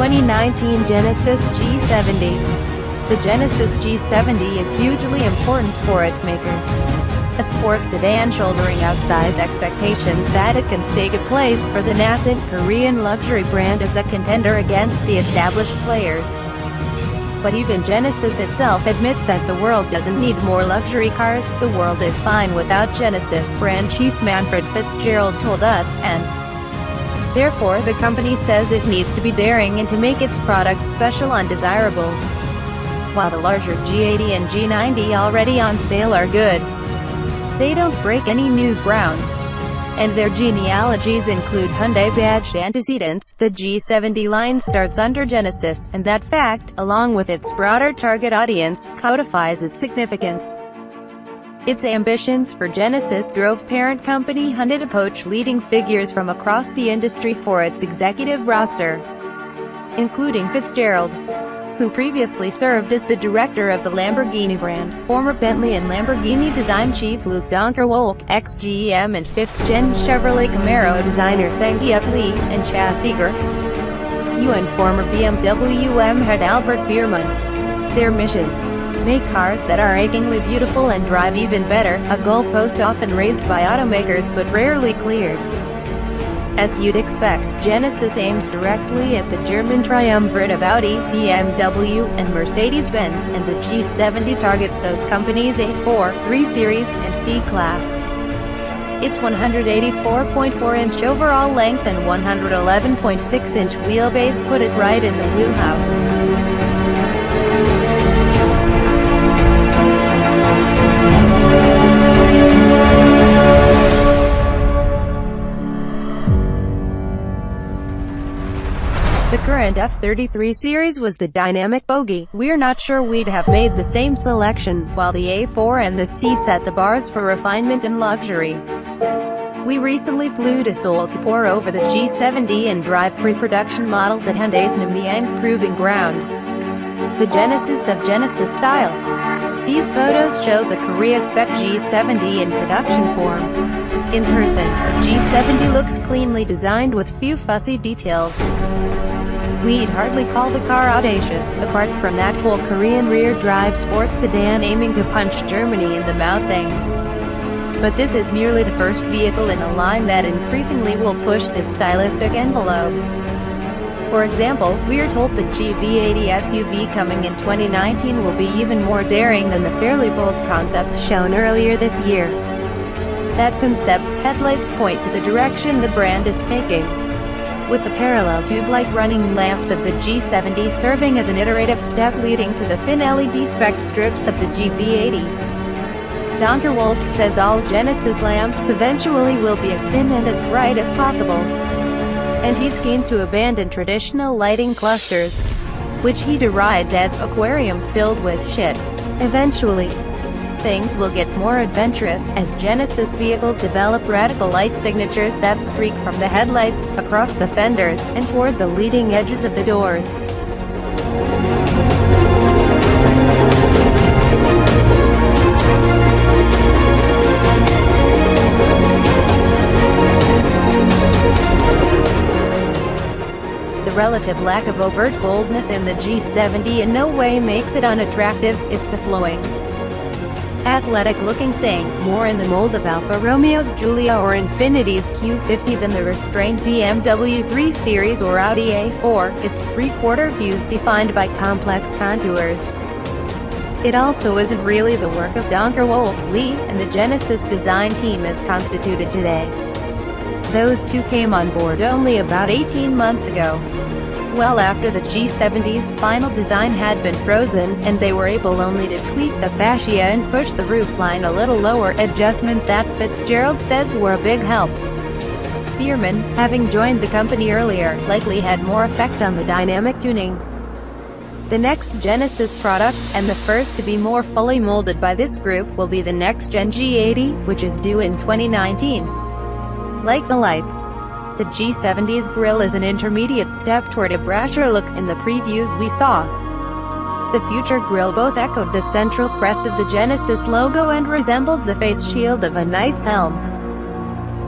2019 Genesis G70. The Genesis G70 is hugely important for its maker. A sports sedan shouldering outsize expectations that it can stake a place for the nascent Korean luxury brand as a contender against the established players. But even Genesis itself admits that the world doesn't need more luxury cars. The world is fine without Genesis, brand chief Manfred Fitzgerald told us, and therefore the company says it needs to be daring and to make its products special and desirable. While the larger G80 and G90 already on sale are good, they don't break any new ground. And their genealogies include Hyundai-badged antecedents. The G70 line starts under Genesis, and that fact, along with its broader target audience, codifies its significance. Its ambitions for Genesis drove parent company Hyundai to poach leading figures from across the industry for its executive roster, including Fitzgerald, who previously served as the director of the Lamborghini brand, former Bentley and Lamborghini design chief Luc Donckerwolke, ex-GM and 5th-gen Chevrolet Camaro designer Sangyup Lee, and chassisger, and former BMW M head Albert Biermann. Their mission: make cars that are achingly beautiful and drive even better, a goalpost often raised by automakers but rarely cleared. As you'd expect, Genesis aims directly at the German triumvirate of Audi, BMW, and Mercedes-Benz, and the G70 targets those companies' A4, 3 Series, and C-Class. Its 184.4-inch overall length and 111.6-inch wheelbase put it right in the wheelhouse. The current F33 series was the dynamic bogey. We're not sure we'd have made the same selection, while the A4 and the C set the bars for refinement and luxury. We recently flew to Seoul to pore over the G70 and drive pre-production models at Hyundai's Namyang Proving Ground, the genesis of Genesis style. These photos show the Korea-spec G70 in production form. In person, the G70 looks cleanly designed with few fussy details. We'd hardly call the car audacious, apart from that full Korean rear-drive sports sedan aiming to punch Germany in the mouth thing. But this is merely the first vehicle in a line that increasingly will push this stylistic envelope. For example, we're told the GV80 SUV coming in 2019 will be even more daring than the fairly bold concept shown earlier this year. That concept's headlights point to the direction the brand is taking, with the parallel tube-like running lamps of the G70 serving as an iterative step leading to the thin LED-spec strips of the GV80. Donckerwolke says all Genesis lamps eventually will be as thin and as bright as possible, and he's keen to abandon traditional lighting clusters, which he derides as aquariums filled with shit. Eventually, things will get more adventurous, as Genesis vehicles develop radical light signatures that streak from the headlights, across the fenders, and toward the leading edges of the doors. The relative lack of overt boldness in the G70 in no way makes it unattractive. It's a flowing, athletic-looking thing, more in the mold of Alfa Romeo's Giulia or Infinity's Q50 than the restrained BMW 3 Series or Audi A4, its three-quarter views defined by complex contours. It also isn't really the work of Donckerwolke, Lee, and the Genesis design team as constituted today. Those two came on board only about 18 months ago, well after the G70's final design had been frozen, and they were able only to tweak the fascia and push the roofline a little lower, adjustments that Fitzgerald says were a big help. Biermann, having joined the company earlier, likely had more effect on the dynamic tuning. The next Genesis product, and the first to be more fully molded by this group, will be the next-gen G80, which is due in 2019. Like the lights, the G70's grille is an intermediate step toward a brasher look. In the previews we saw, the future grille both echoed the central crest of the Genesis logo and resembled the face shield of a knight's helm.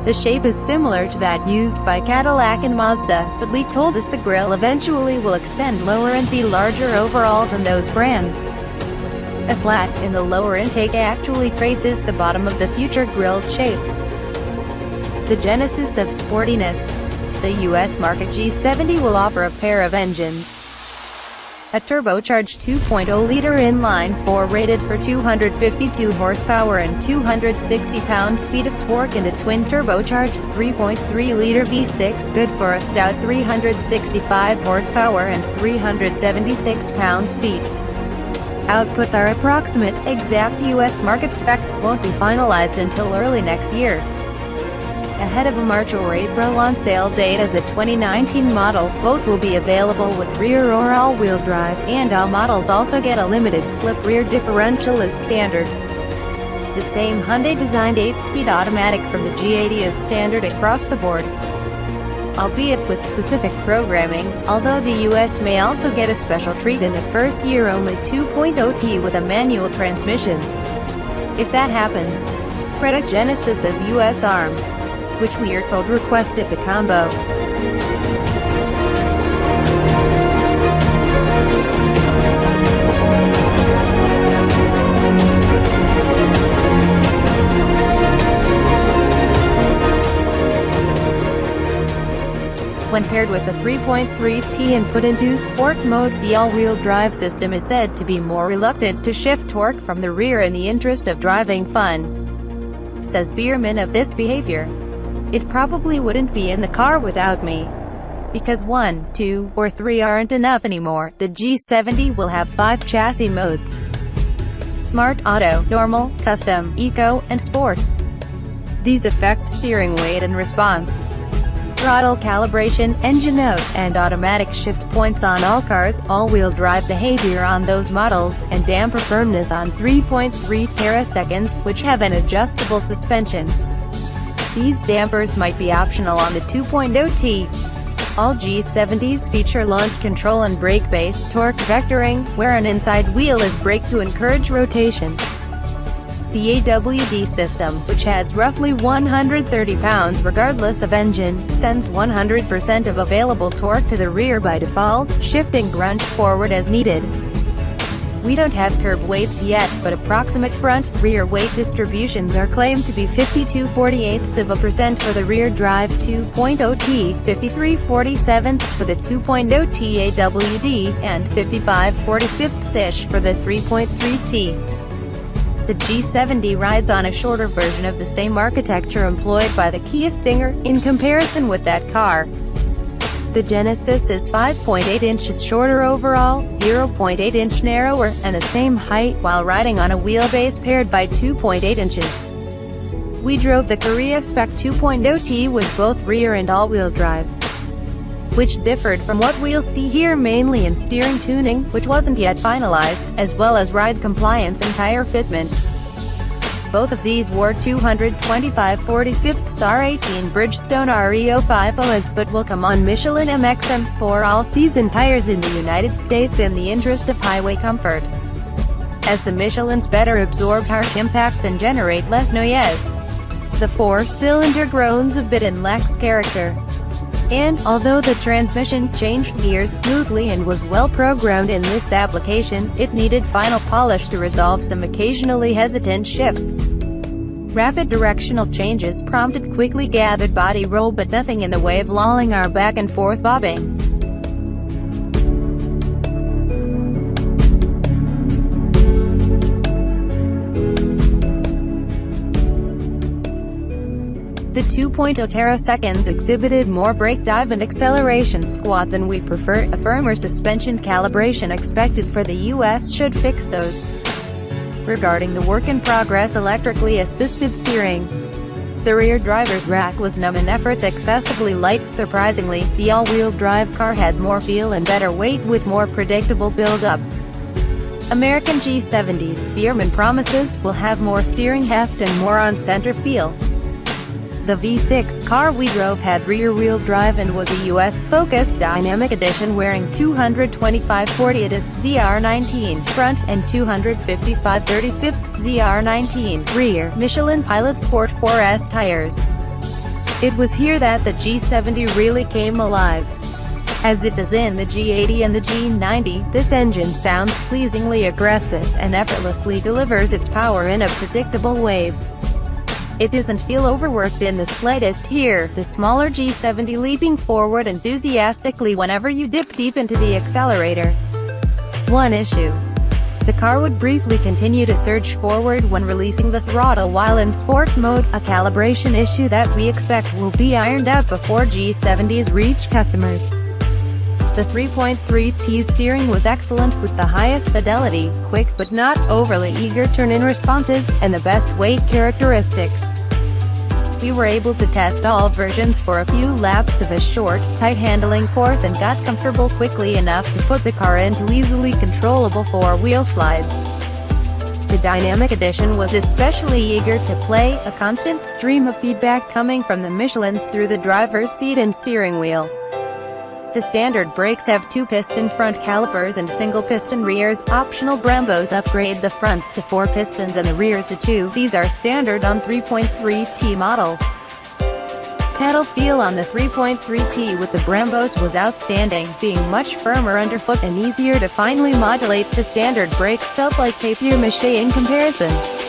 The shape is similar to that used by Cadillac and Mazda, but Lee told us the grille eventually will extend lower and be larger overall than those brands. A slat in the lower intake actually traces the bottom of the future grille's shape. The genesis of sportiness. The US market G70 will offer a pair of engines. A turbocharged 2.0-liter inline-four rated for 252 horsepower and 260 pounds-feet of torque, and a twin-turbocharged 3.3-liter V6 good for a stout 365 horsepower and 376 pounds-feet. Outputs are approximate. Exact US market specs won't be finalized until early next year. Ahead of a March or April on-sale date as a 2019 model, both will be available with rear or all-wheel drive, and all models also get a limited slip rear differential as standard. The same Hyundai-designed 8-speed automatic from the G80 is standard across the board, albeit with specific programming, although the US may also get a special treat in the first year, only 2.0T with a manual transmission. If that happens, credit Genesis as US ARM, which we are told requested the combo. When paired with a 3.3T and put into sport mode, the all-wheel drive system is said to be more reluctant to shift torque from the rear in the interest of driving fun. Says Biermann of this behavior: "It probably wouldn't be in the car without me. Because 1, 2, or 3 aren't enough anymore." The G70 will have 5 chassis modes: Smart, Auto, Normal, Custom, Eco, and Sport. These affect steering weight and response, throttle calibration, engine note, and automatic shift points on all cars, all-wheel drive behavior on those models, and damper firmness on 3.3 teraseconds, which have an adjustable suspension. These dampers might be optional on the 2.0T. All G70s feature launch control and brake-based torque vectoring, where an inside wheel is braked to encourage rotation. The AWD system, which adds roughly 130 pounds regardless of engine, sends 100% of available torque to the rear by default, shifting grunt forward as needed. We don't have curb weights yet, but approximate front-rear weight distributions are claimed to be 52/48% for the rear drive 2.0T, 53/47 for the 2.0T AWD, and 55/45-ish for the 3.3T. The G70 rides on a shorter version of the same architecture employed by the Kia Stinger, in comparison with that car. The Genesis is 5.8 inches shorter overall, 0.8 inch narrower, and the same height, while riding on a wheelbase paired by 2.8 inches. We drove the Korea Spec 2.0T with both rear and all-wheel drive, which differed from what we'll see here mainly in steering tuning, which wasn't yet finalized, as well as ride compliance and tire fitment. Both of these wore 225/45 R18 Bridgestone RE050s, but will come on Michelin MXM4 all-season tires in the United States in the interest of highway comfort, as the Michelins better absorb harsh impacts and generate less noise. The 4-cylinder groans a bit and lacks character. And, although the transmission changed gears smoothly and was well programmed in this application, it needed final polish to resolve some occasionally hesitant shifts. Rapid directional changes prompted quickly gathered body roll, but nothing in the way of lolling our back and forth bobbing. The 2.0 teraseconds exhibited more brake dive and acceleration squat than we prefer. A firmer suspension calibration expected for the US should fix those. Regarding the work-in-progress electrically assisted steering, the rear driver's rack was numb and efforts excessively light. Surprisingly, the all-wheel drive car had more feel and better weight with more predictable build-up. American G70s, Biermann promises, will have more steering heft and more on-center feel. The V6 car we drove had rear-wheel drive and was a US-focused dynamic edition wearing 225/40 ZR19 front and 255/35 ZR19 rear Michelin Pilot Sport 4S tires. It was here that the G70 really came alive. As it does in the G80 and the G90, this engine sounds pleasingly aggressive, and effortlessly delivers its power in a predictable wave. It doesn't feel overworked in the slightest here, the smaller G70 leaping forward enthusiastically whenever you dip deep into the accelerator. One issue. The car would briefly continue to surge forward when releasing the throttle while in sport mode, a calibration issue that we expect will be ironed out before G70s reach customers. The 3.3T's steering was excellent, with the highest fidelity, quick but not overly eager turn-in responses, and the best weight characteristics. We were able to test all versions for a few laps of a short, tight-handling course and got comfortable quickly enough to put the car into easily controllable four-wheel slides. The Dynamic Edition was especially eager to play, a constant stream of feedback coming from the Michelins through the driver's seat and steering wheel. The standard brakes have two-piston front calipers and single-piston rears. Optional Brembos upgrade the fronts to 4 pistons and the rears to 2. These are standard on 3.3T models. Pedal feel on the 3.3T with the Brembos was outstanding, being much firmer underfoot and easier to finely modulate. The standard brakes felt like papier-mâché in comparison.